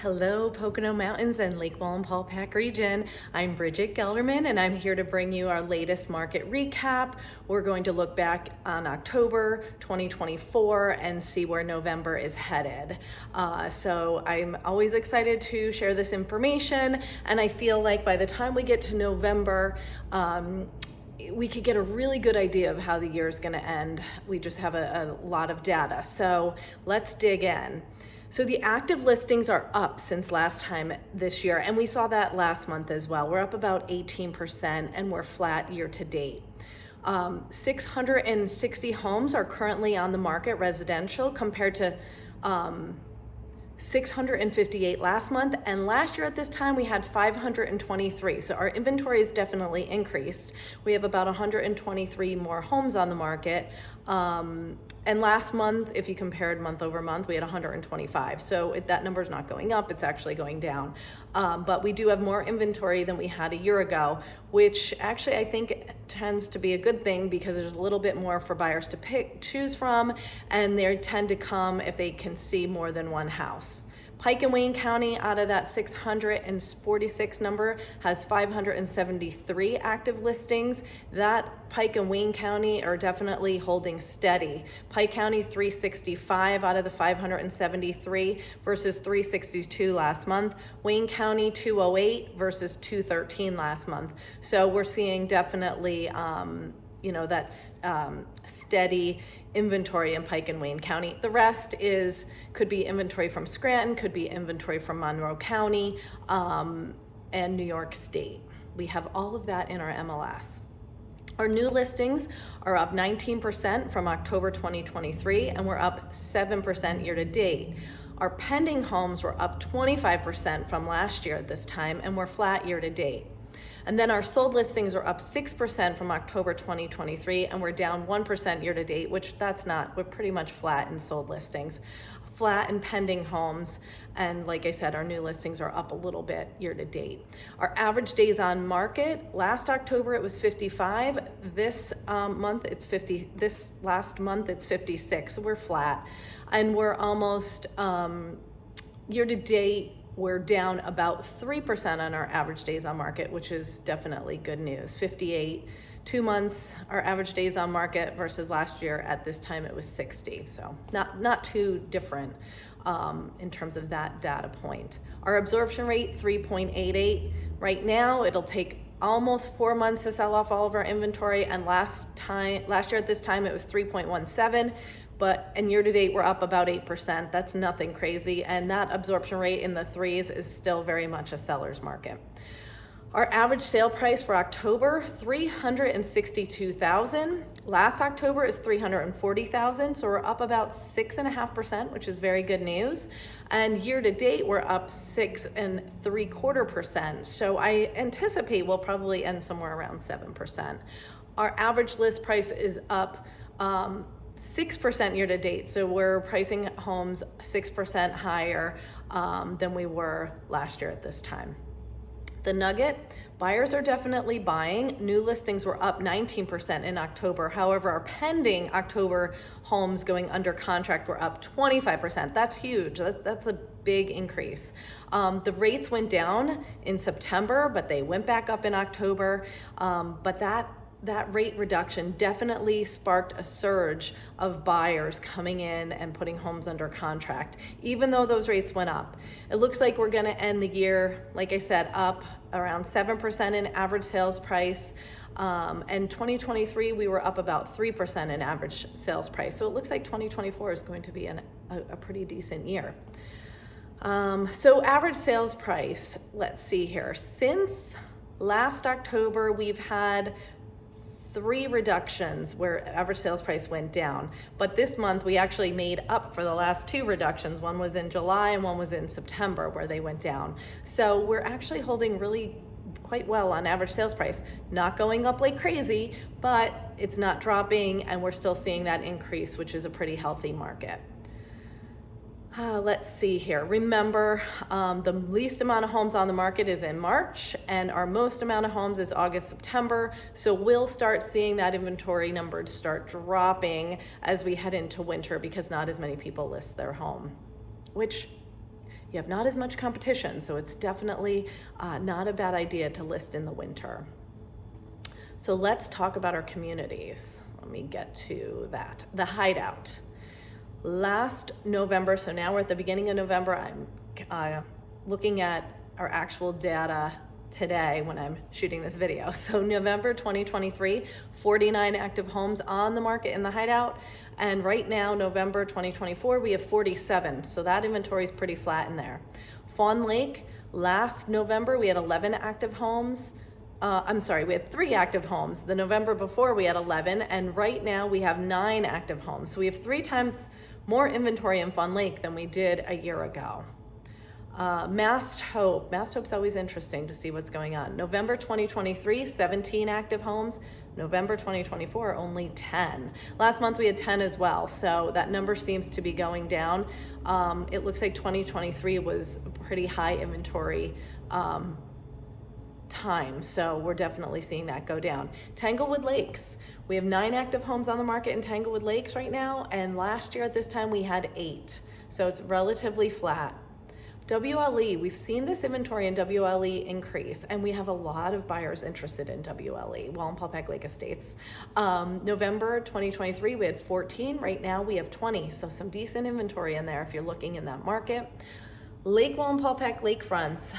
Hello, Pocono Mountains and Lake Wallenpaupack region. I'm Bridget Gelderman and I'm here to bring you our latest market recap. We're going to look back on October 2024 and see where November is headed. So I'm always excited to share this information, and I feel like by the time we get to November, we could get a really good idea of how the year is going to end. We just have a lot of data. So let's dig in. So the active listings are up since last time this year, and we saw that last month as well. We're up about 18% and we're flat year to date. 660 homes are currently on the market residential compared to 658 last month, and last year at this time we had 523. So our inventory is definitely increased. We have about 123 more homes on the market. And last month, if you compared month over month, we had 125. So that number is not going up, it's actually going down. But we do have more inventory than we had a year ago, which actually I think tends to be a good thing because there's a little bit more for buyers to choose from, and they tend to come if they can see more than one house. Pike and Wayne County, out of that 646 number, has 573 active listings. That Pike and Wayne County are definitely holding steady. Pike County 365 out of the 573 versus 362 last month. Wayne County 208 versus 213 last month. So we're seeing definitely that's steady inventory in Pike and Wayne County. The rest could be inventory from Scranton, could be inventory from Monroe County, and New York State. We have all of that in our MLS. Our new listings are up 19% from October 2023, and we're up 7% year to date. Our pending homes were up 25% from last year at this time, and we're flat year to date. And then our sold listings are up 6% from October 2023, and we're down 1% year to date, which we're pretty much flat in sold listings, flat in pending homes. And like I said, our new listings are up a little bit year to date. Our average days on market, last October it was 55. This month it's 50. This last month it's 56. So we're flat, and we're almost year to date. We're down about 3% on our average days on market, which is definitely good news. 58, 2 months, our average days on market versus last year at this time it was 60. So not too different in terms of that data point. Our absorption rate, 3.88. Right now, it'll take almost 4 months to sell off all of our inventory, and last year at this time it was 3.17. And year to date, we're up about 8%. That's nothing crazy. And that absorption rate in the threes is still very much a seller's market. Our average sale price for October, $362,000. Last October is $340,000. So we're up about 6.5%, which is very good news. And year to date, we're up 6.75%. So I anticipate we'll probably end somewhere around 7%. Our average list price is up 6% year to date, so we're pricing homes 6% higher than we were last year at this time. The nugget, buyers are definitely buying. New listings were up 19% in October. However, our pending October homes going under contract were up 25%. That's huge. That's a big increase. The rates went down in September, but they went back up in October. But that rate reduction definitely sparked a surge of buyers coming in and putting homes under contract, even though those rates went up. It looks like we're gonna end the year, like I said, up around 7% in average sales price. And 2023, we were up about 3% in average sales price. So it looks like 2024 is going to be a pretty decent year. So average sales price, let's see here. Since last October, we've had 3 reductions where average sales price went down. But this month we actually made up for the last 2 reductions. One was in July and one was in September where they went down. So we're actually holding really quite well on average sales price. Not going up like crazy, but it's not dropping, and we're still seeing that increase, which is a pretty healthy market. Let's see here. Remember, the least amount of homes on the market is in March, and our most amount of homes is August, September. So we'll start seeing that inventory number start dropping as we head into winter because not as many people list their home, which you have not as much competition. So it's definitely not a bad idea to list in the winter. So let's talk about our communities. Let me get to that. The Hideout. Last November, so now we're at the beginning of November, I'm looking at our actual data today when I'm shooting this video. So November 2023, 49 active homes on the market in the Hideout. And right now, November 2024, we have 47. So that inventory is pretty flat in there. Fawn Lake, last November, we had 11 active homes. We had 3 active homes. The November before we had 11, and right now we have 9 active homes. So we have 3 times more inventory in Fawn Lake than we did a year ago. Mast Hope's always interesting to see what's going on. November 2023, 17 active homes. November 2024, only 10. Last month we had 10 as well, so that number seems to be going down. It looks like 2023 was a pretty high inventory time, so we're definitely seeing that go down. Tanglewood Lakes, we have 9 active homes on the market in Tanglewood Lakes right now, and last year at this time we had 8, so it's relatively flat. WLE, we've seen this inventory in WLE increase, and we have a lot of buyers interested in WLE, Wallenpaupack Lake Estates. November 2023, we had 14. Right now we have 20, so some decent inventory in there if you're looking in that market. Lake Wallenpaupack lakefronts.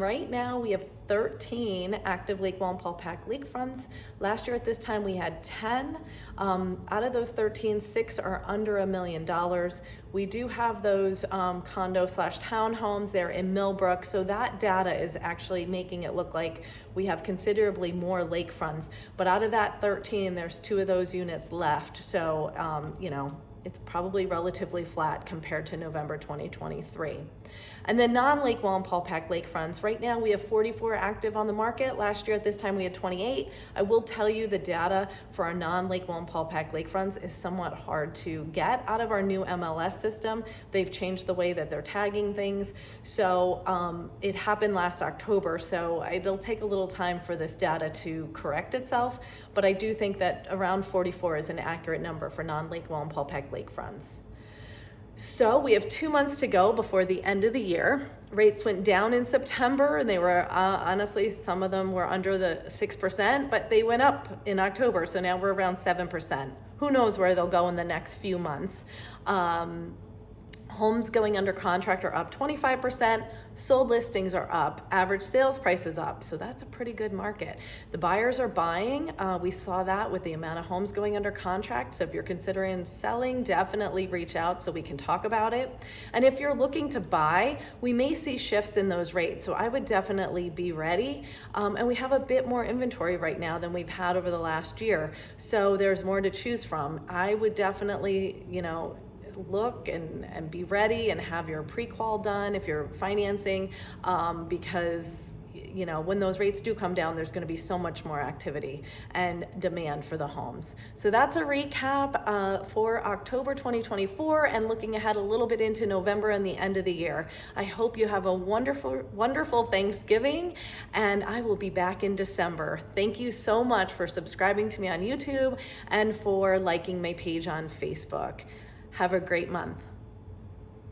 Right now we have 13 active Lake Wallenpaupack lakefronts. Last year at this time we had 10. Out of those 13, 6 are under $1 million. We do have those condo/townhomes there in Millbrook, so that data is actually making it look like we have considerably more lakefronts. But out of that 13, there's 2 of those units left. So, it's probably relatively flat compared to November 2023. And then non-Lake Wallenpaupack lakefronts, right now we have 44 active on the market. Last year at this time we had 28. I will tell you the data for our non-Lake Wallenpaupack lakefronts is somewhat hard to get out of our new MLS system. They've changed the way that they're tagging things. So it happened last October, so it'll take a little time for this data to correct itself, but I do think that around 44 is an accurate number for non-Lake Wallenpaupack lakefronts. So we have 2 months to go before the end of the year. Rates went down in September, and they were honestly, some of them were under the 6%, but they went up in October, so now we're around 7%. Who knows where they'll go in the next few months. Homes going under contract are up 25%, sold listings are up, average sales price is up, so that's a pretty good market. The buyers are buying. We saw that with the amount of homes going under contract, so if you're considering selling, definitely reach out so we can talk about it. And if you're looking to buy, we may see shifts in those rates, so I would definitely be ready. And we have a bit more inventory right now than we've had over the last year, so there's more to choose from. I would definitely, look and be ready and have your pre-qual done if you're financing, because when those rates do come down, there's going to be so much more activity and demand for the homes. So that's a recap for October 2024 and looking ahead a little bit into November and the end of the year. I hope you have a wonderful Thanksgiving, and I will be back in December. Thank you so much for subscribing to me on YouTube and for liking my page on Facebook. Have a great month.